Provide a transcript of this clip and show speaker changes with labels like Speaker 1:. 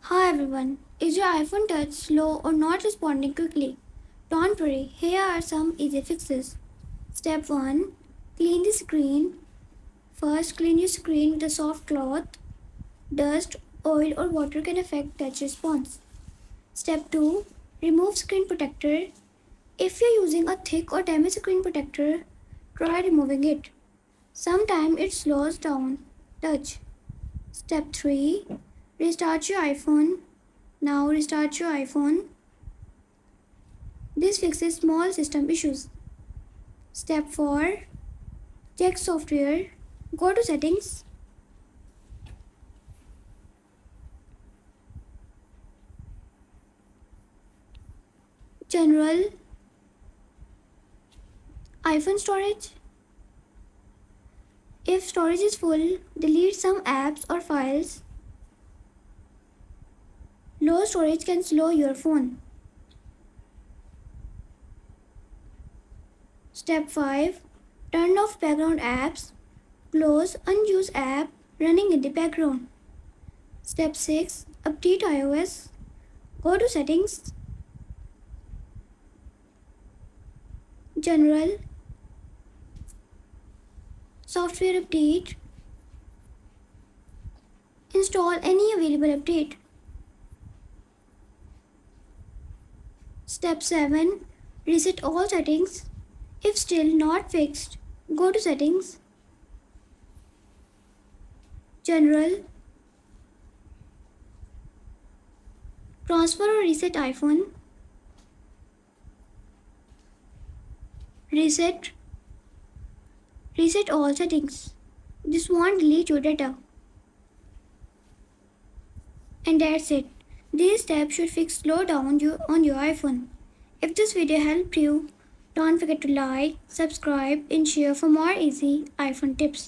Speaker 1: Hi everyone. Is your iPhone touch slow or not responding quickly? Don't worry, here are some easy fixes. Step 1. Clean the screen. First, clean your screen with a soft cloth. Dust, oil, or water can affect touch response. Step 2. Remove screen protector. If you're using a thick or damaged screen protector, try removing it. Sometimes it slows down touch. Step 3. Restart your iPhone. Now restart your iPhone. This fixes small system issues. Step 4. Check software. Go to settings. General. iPhone storage. If storage is full, delete some apps or files. Low storage can slow your phone. Step 5. Turn off background apps. Close unused app running in the background. Step 6. Update iOS. Go to settings. General. Software update. Install any available update. Step 7. Reset all settings. If still not fixed, go to settings. General. Transfer or reset iPhone. Reset. Reset all settings. This won't delete your data. And that's it. These steps should fix slow down on your iPhone. If this video helped you, don't forget to like, subscribe and share for more easy iPhone tips.